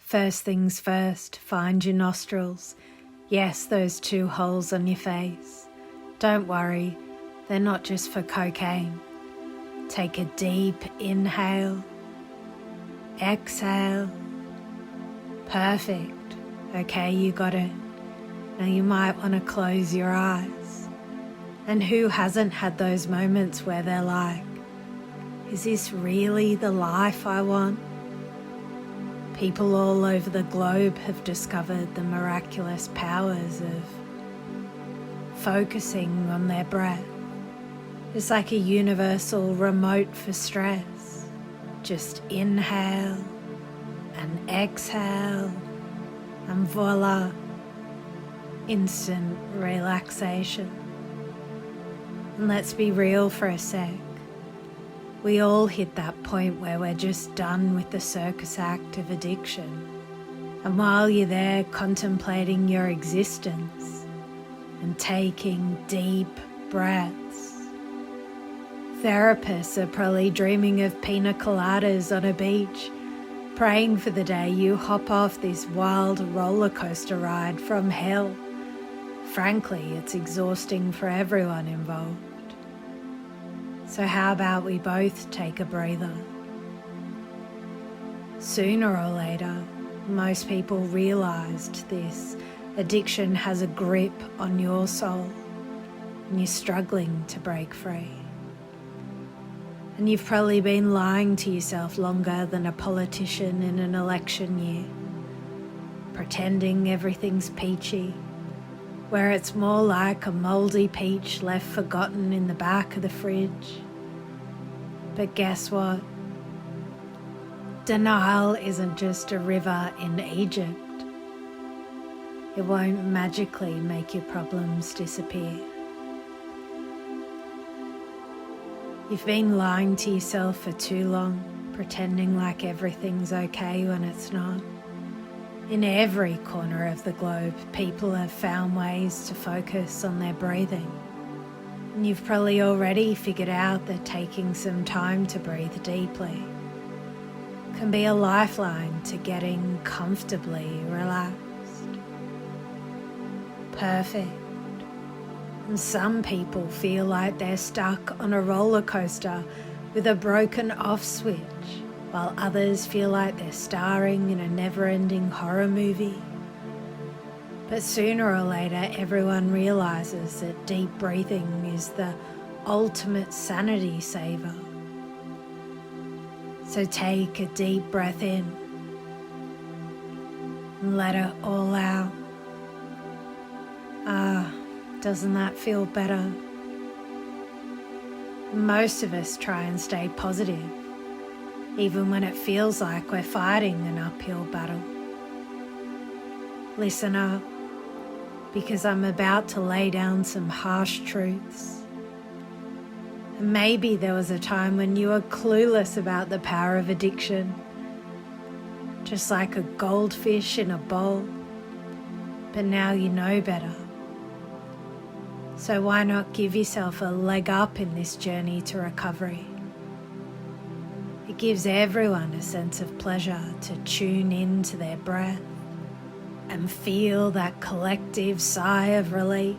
First things first, find your nostrils. Yes, those 2 holes on your face. Don't worry, they're not just for cocaine. Take a deep inhale. Exhale. Perfect. Okay, you got it. Now you might want to close your eyes. And who hasn't had those moments where they're like, is this really the life I want? People all over the globe have discovered the miraculous powers of focusing on their breath. It's like a universal remote for stress. Just inhale and exhale, and voila, instant relaxation. And let's be real for a sec. We all hit that point where we're just done with the circus act of addiction. And while you're there contemplating your existence and taking deep breaths, therapists are probably dreaming of pina coladas on a beach, praying for the day you hop off this wild roller coaster ride from hell. Frankly, it's exhausting for everyone involved. So how about we both take a breather? Sooner or later, most people realized this addiction has a grip on your soul and you're struggling to break free. And you've probably been lying to yourself longer than a politician in an election year, pretending everything's peachy, where it's more like a moldy peach left forgotten in the back of the fridge. But guess what? Denial isn't just a river in Egypt. It won't magically make your problems disappear. You've been lying to yourself for too long, pretending like everything's okay when it's not. In every corner of the globe, people have found ways to focus on their breathing. And you've probably already figured out that taking some time to breathe deeply can be a lifeline to getting comfortably relaxed. Perfect. And some people feel like they're stuck on a roller coaster with a broken off switch, while others feel like they're starring in a never-ending horror movie. But sooner or later, everyone realizes that deep breathing is the ultimate sanity saver. So take a deep breath in and let it all out. Doesn't that feel better? Most of us try and stay positive, even when it feels like we're fighting an uphill battle. Listen up, because I'm about to lay down some harsh truths. And maybe there was a time when you were clueless about the power of addiction, just like a goldfish in a bowl, but now you know better. So why not give yourself a leg up in this journey to recovery? It gives everyone a sense of pleasure to tune into their breath and feel that collective sigh of relief,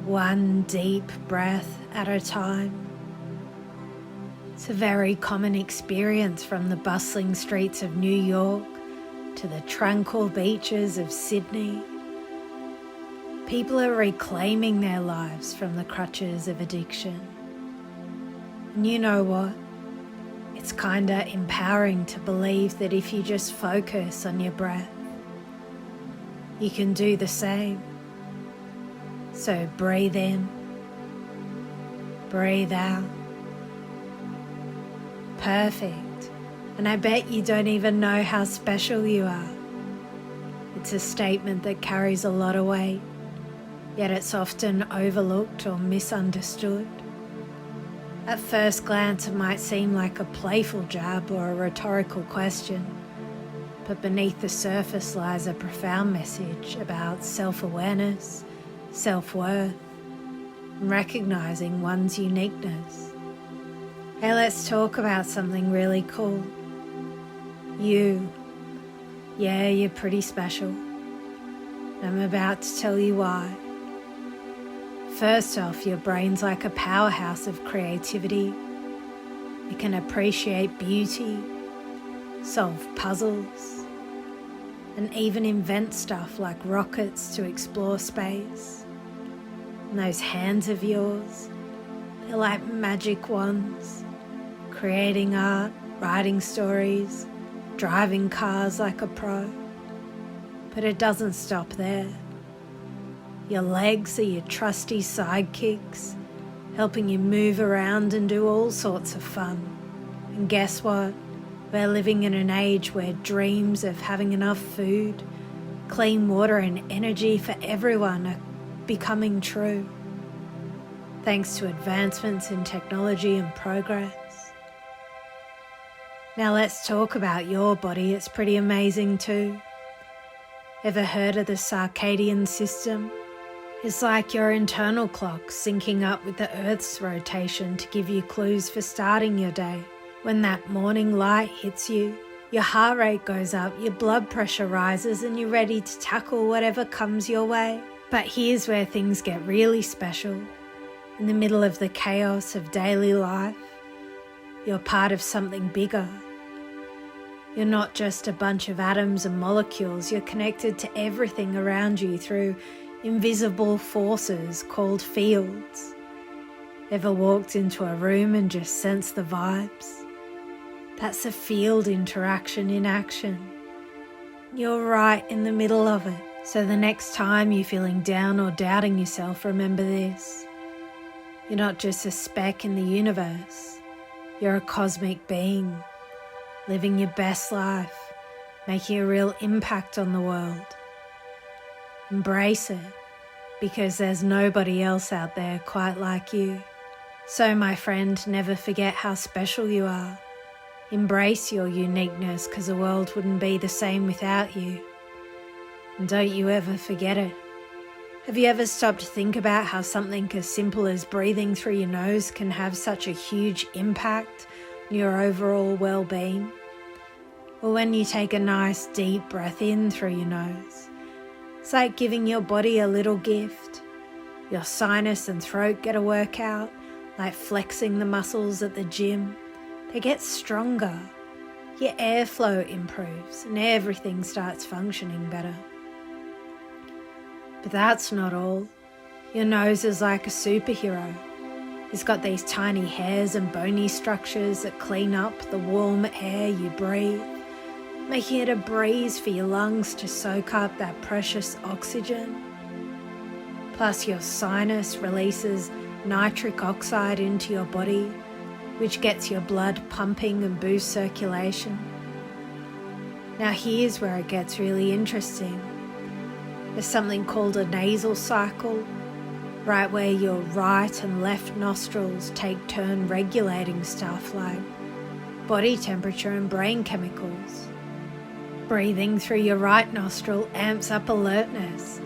one deep breath at a time. It's a very common experience from the bustling streets of New York to the tranquil beaches of Sydney. People are reclaiming their lives from the crutches of addiction. And you know what? It's kinda empowering to believe that if you just focus on your breath, you can do the same. So breathe in, breathe out. Perfect. And I bet you don't even know how special you are. It's a statement that carries a lot of weight, yet it's often overlooked or misunderstood. At first glance, it might seem like a playful jab or a rhetorical question, but beneath the surface lies a profound message about self-awareness, self-worth, and recognizing one's uniqueness. Hey, let's talk about something really cool. You. Yeah, you're pretty special. I'm about to tell you why. First off, your brain's like a powerhouse of creativity. It can appreciate beauty, solve puzzles, and even invent stuff like rockets to explore space. And those hands of yours, they're like magic wands, creating art, writing stories, driving cars like a pro. But it doesn't stop there. Your legs are your trusty sidekicks, helping you move around and do all sorts of fun. And guess what? We're living in an age where dreams of having enough food, clean water and energy for everyone are becoming true, thanks to advancements in technology and progress. Now let's talk about your body. It's pretty amazing too. Ever heard of the circadian system? It's like your internal clock syncing up with the Earth's rotation to give you clues for starting your day. When that morning light hits you, your heart rate goes up, your blood pressure rises, and you're ready to tackle whatever comes your way. But here's where things get really special. In the middle of the chaos of daily life, you're part of something bigger. You're not just a bunch of atoms and molecules, you're connected to everything around you through invisible forces called fields. Ever walked into a room and just sensed the vibes? That's a field interaction in action. You're right in the middle of it. So the next time you're feeling down or doubting yourself, remember this. You're not just a speck in the universe. You're a cosmic being, living your best life, making a real impact on the world. Embrace it, because there's nobody else out there quite like you. So my friend, never forget how special you are. Embrace your uniqueness, because the world wouldn't be the same without you. And don't you ever forget it. Have you ever stopped to think about how something as simple as breathing through your nose can have such a huge impact on your overall well-being? Or when you take a nice deep breath in through your nose, it's like giving your body a little gift. Your sinus and throat get a workout, like flexing the muscles at the gym. They get stronger. Your airflow improves and everything starts functioning better. But that's not all. Your nose is like a superhero. It's got these tiny hairs and bony structures that clean up the warm air you breathe, making it a breeze for your lungs to soak up that precious oxygen. Plus your sinus releases nitric oxide into your body, which gets your blood pumping and boosts circulation. Now here's where it gets really interesting. There's something called a nasal cycle, right where your right and left nostrils take turn regulating stuff like body temperature and brain chemicals. Breathing through your right nostril amps up alertness,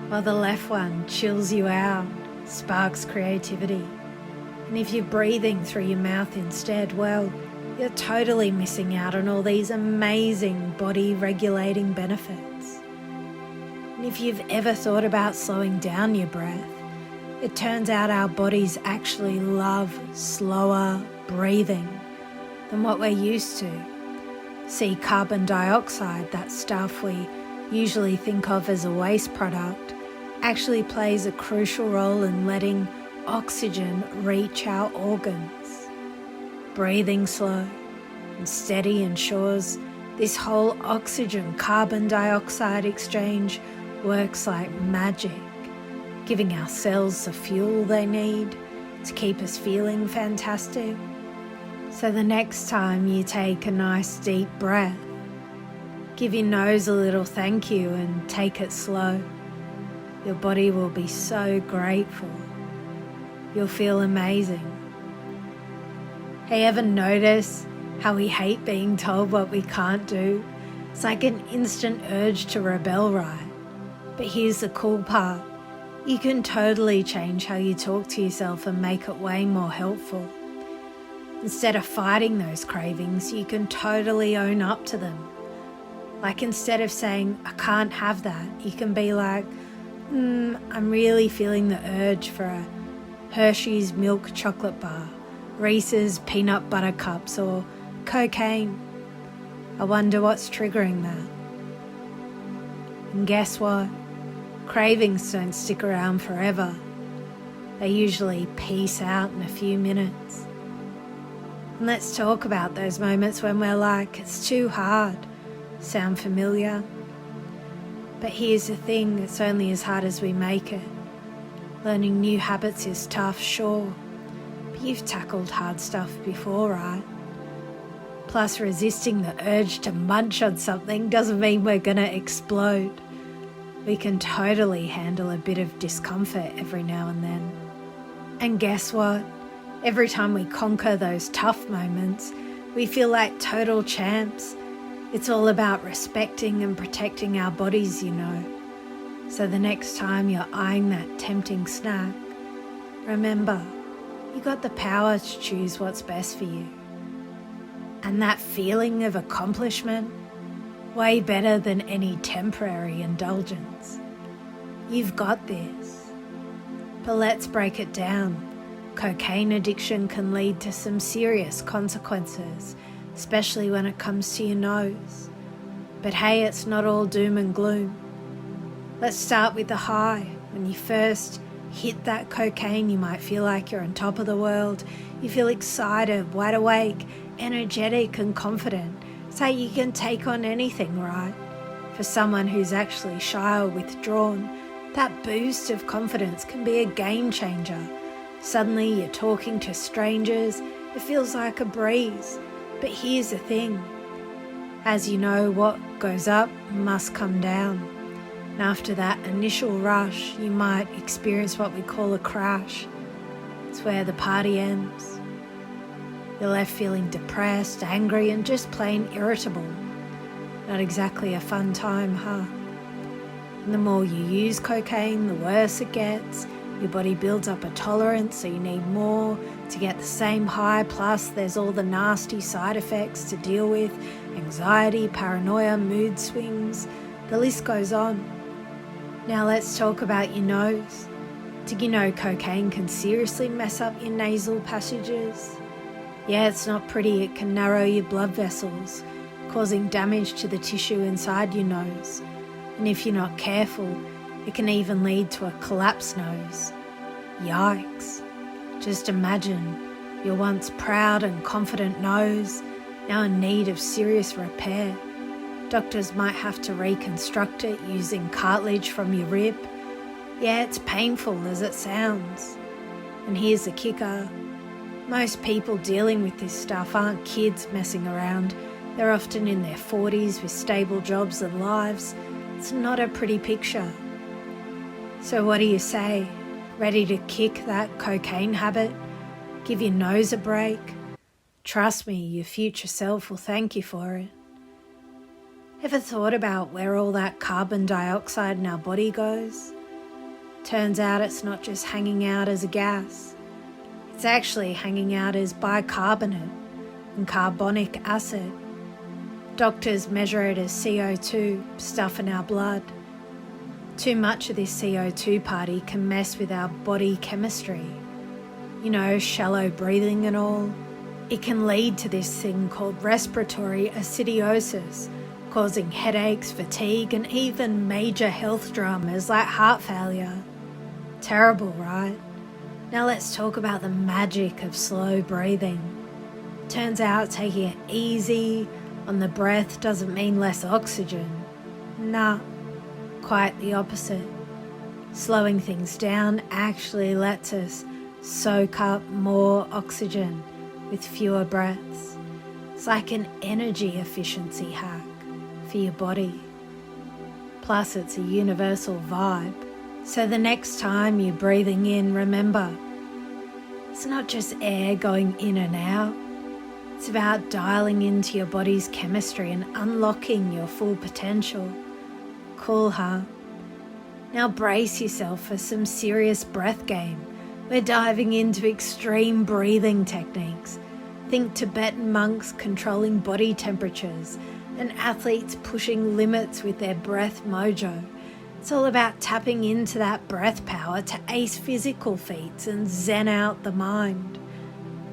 while the left one chills you out, sparks creativity. And if you're breathing through your mouth instead, well, you're totally missing out on all these amazing body regulating benefits. And if you've ever thought about slowing down your breath, it turns out our bodies actually love slower breathing than what we're used to. See, carbon dioxide, that stuff we usually think of as a waste product, actually plays a crucial role in letting oxygen reach our organs. Breathing slow and steady ensures this whole oxygen-carbon dioxide exchange works like magic, giving our cells the fuel they need to keep us feeling fantastic. So the next time you take a nice deep breath, give your nose a little thank you and take it slow. Your body will be so grateful. You'll feel amazing. Hey, ever notice how we hate being told what we can't do? It's like an instant urge to rebel, right? But here's the cool part. You can totally change how you talk to yourself and make it way more helpful. Instead of fighting those cravings, you can totally own up to them. Like instead of saying, I can't have that, you can be like, I'm really feeling the urge for a Hershey's milk chocolate bar, Reese's peanut butter cups, or cocaine. I wonder what's triggering that. And guess what? Cravings don't stick around forever. They usually peace out in a few minutes. And let's talk about those moments when we're like, it's too hard. Sound familiar? But here's the thing, it's only as hard as we make it. Learning new habits is tough, sure, but you've tackled hard stuff before, right? Plus, resisting the urge to munch on something doesn't mean we're gonna explode. We can totally handle a bit of discomfort every now and then. And guess what? Every time we conquer those tough moments, we feel like total champs. It's all about respecting and protecting our bodies, you know. So the next time you're eyeing that tempting snack, remember, you got the power to choose what's best for you. And that feeling of accomplishment, way better than any temporary indulgence. You've got this. But let's break it down. Cocaine addiction can lead to some serious consequences, especially when it comes to your nose. But hey, it's not all doom and gloom. Let's start with the high. When you first hit that cocaine, you might feel like you're on top of the world. You feel excited, wide awake, energetic and confident. It's like you can take on anything, right? For someone who's actually shy or withdrawn, that boost of confidence can be a game changer. Suddenly you're talking to strangers, it feels like a breeze. But here's the thing, as you know, what goes up must come down. And after that initial rush, you might experience what we call a crash. It's where the party ends. You're left feeling depressed, angry, and just plain irritable. Not exactly a fun time, huh? And the more you use cocaine, the worse it gets. Your body builds up a tolerance, so you need more to get the same high, plus there's all the nasty side effects to deal with, anxiety, paranoia, mood swings, the list goes on. Now let's talk about your nose. Did you know cocaine can seriously mess up your nasal passages? Yeah, it's not pretty, it can narrow your blood vessels, causing damage to the tissue inside your nose. And if you're not careful, it can even lead to a collapsed nose. Yikes. Just imagine your once proud and confident nose now in need of serious repair. Doctors might have to reconstruct it using cartilage from your rib. Yeah, it's painful as it sounds. And here's the kicker. Most people dealing with this stuff aren't kids messing around. They're often in their 40s with stable jobs and lives. It's not a pretty picture. So what do you say? Ready to kick that cocaine habit? Give your nose a break? Trust me, your future self will thank you for it. Ever thought about where all that carbon dioxide in our body goes? Turns out it's not just hanging out as a gas. It's actually hanging out as bicarbonate and carbonic acid. Doctors measure it as CO2, stuff in our blood. Too much of this CO2 party can mess with our body chemistry. You know, shallow breathing and all. It can lead to this thing called respiratory acidosis, causing headaches, fatigue, and even major health dramas like heart failure. Terrible, right? Now let's talk about the magic of slow breathing. Turns out taking it easy on the breath doesn't mean less oxygen. Nah. Quite the opposite. Slowing things down actually lets us soak up more oxygen with fewer breaths. It's like an energy efficiency hack for your body. Plus, it's a universal vibe. So the next time you're breathing in, remember, it's not just air going in and out. It's about dialing into your body's chemistry and unlocking your full potential. Cool, huh? Now brace yourself for some serious breath game. We're diving into extreme breathing techniques. Think Tibetan monks controlling body temperatures, and athletes pushing limits with their breath mojo. It's all about tapping into that breath power to ace physical feats and zen out the mind.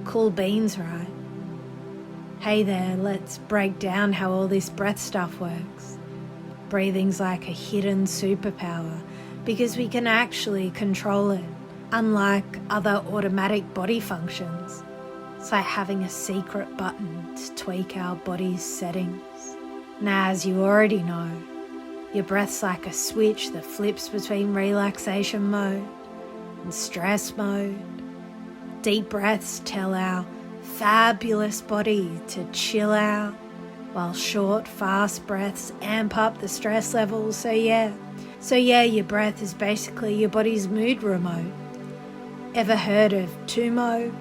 Cool beans, right? Hey there, let's break down how all this breath stuff works. Breathing's like a hidden superpower because we can actually control it, unlike other automatic body functions. It's like having a secret button to tweak our body's settings. Now, as you already know, your breath's like a switch that flips between relaxation mode and stress mode. Deep breaths tell our fabulous body to chill out, while short, fast breaths amp up the stress levels. So yeah, your breath is basically your body's mood remote. Ever heard of Tumo?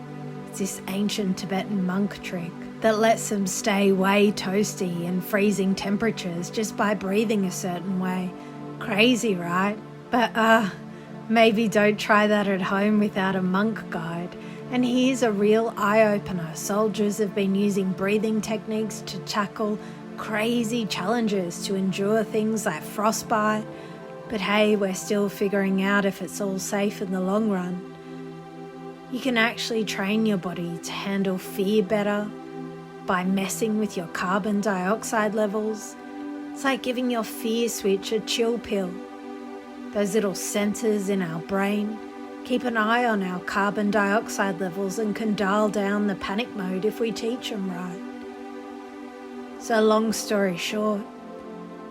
It's this ancient Tibetan monk trick that lets them stay way toasty in freezing temperatures just by breathing a certain way. Crazy, right? But maybe don't try that at home without a monk guide. And here's a real eye-opener. Soldiers have been using breathing techniques to tackle crazy challenges, to endure things like frostbite. But hey, we're still figuring out if it's all safe in the long run. You can actually train your body to handle fear better by messing with your carbon dioxide levels. It's like giving your fear switch a chill pill. Those little sensors in our brain keep an eye on our carbon dioxide levels and can dial down the panic mode if we teach them right. So long story short,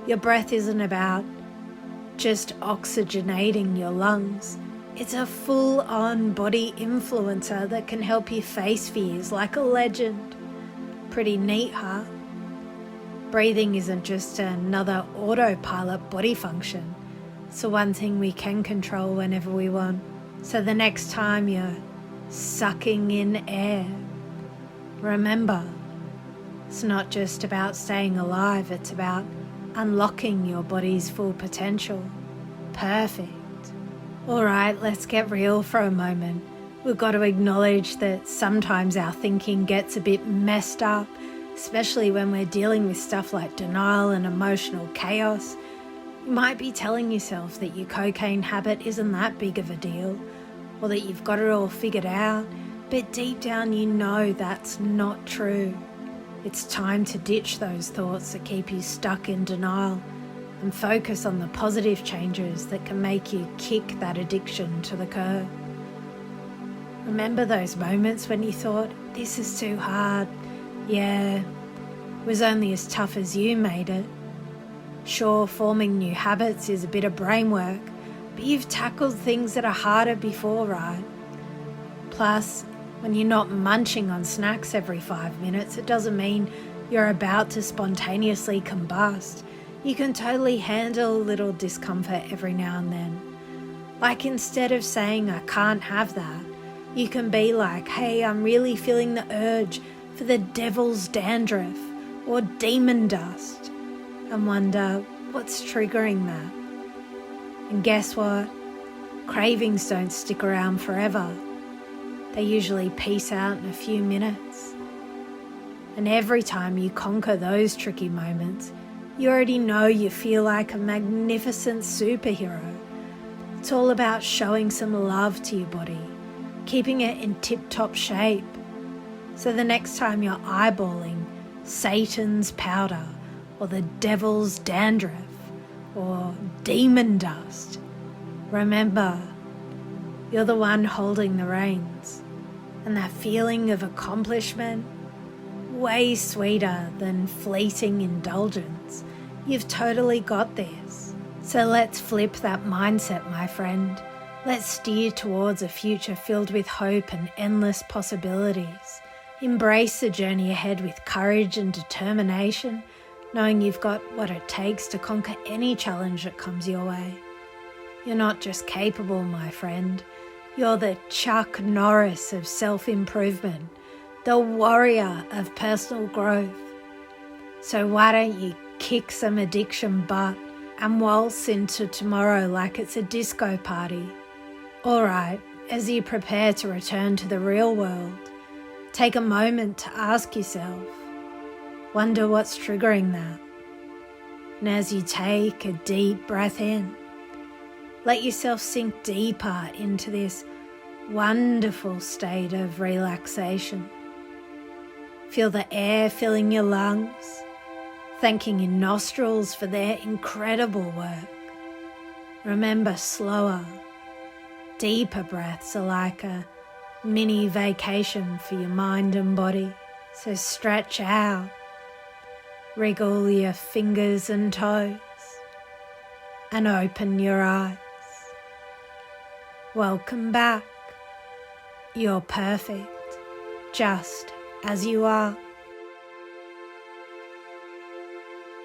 your breath isn't about just oxygenating your lungs. It's a full-on body influencer that can help you face fears like a legend. Pretty neat, huh? Breathing isn't just another autopilot body function. It's the one thing we can control whenever we want. So the next time you're sucking in air, remember, it's not just about staying alive, it's about unlocking your body's full potential. Perfect. Alright, let's get real for a moment. We've got to acknowledge that sometimes our thinking gets a bit messed up, especially when we're dealing with stuff like denial and emotional chaos. You might be telling yourself that your cocaine habit isn't that big of a deal, or that you've got it all figured out, but deep down you know that's not true. It's time to ditch those thoughts that keep you stuck in denial and focus on the positive changes that can make you kick that addiction to the curb. Remember those moments when you thought, this is too hard? Yeah, it was only as tough as you made it. Sure, forming new habits is a bit of brain work, but you've tackled things that are harder before, right? Plus, when you're not munching on snacks every 5 minutes, it doesn't mean you're about to spontaneously combust. You can totally handle a little discomfort every now and then. Like instead of saying, I can't have that, you can be like, hey, I'm really feeling the urge for the devil's dandruff or demon dust, and wonder what's triggering that. And guess what? Cravings don't stick around forever. They usually peace out in a few minutes. And every time you conquer those tricky moments, you already know you feel like a magnificent superhero. It's all about showing some love to your body, keeping it in tip-top shape. So the next time you're eyeballing Satan's powder or the devil's dandruff or demon dust, remember, you're the one holding the reins. And that feeling of accomplishment, way sweeter than fleeting indulgence. You've totally got this. So let's flip that mindset, my friend. Let's steer towards a future filled with hope and endless possibilities. Embrace the journey ahead with courage and determination, knowing you've got what it takes to conquer any challenge that comes your way. You're not just capable, my friend. You're the Chuck Norris of self-improvement, the warrior of personal growth. So why don't you kick some addiction butt and waltz into tomorrow like it's a disco party? Alright, as you prepare to return to the real world, take a moment to ask yourself, Wonder what's triggering that. And as you take a deep breath in, let yourself sink deeper into this wonderful state of relaxation. Feel the air filling your lungs, thanking your nostrils for their incredible work. Remember, slower, deeper breaths are like a mini vacation for your mind and body. So stretch out, wriggle your fingers and toes, and open your eyes. Welcome back. You're perfect, just as you are.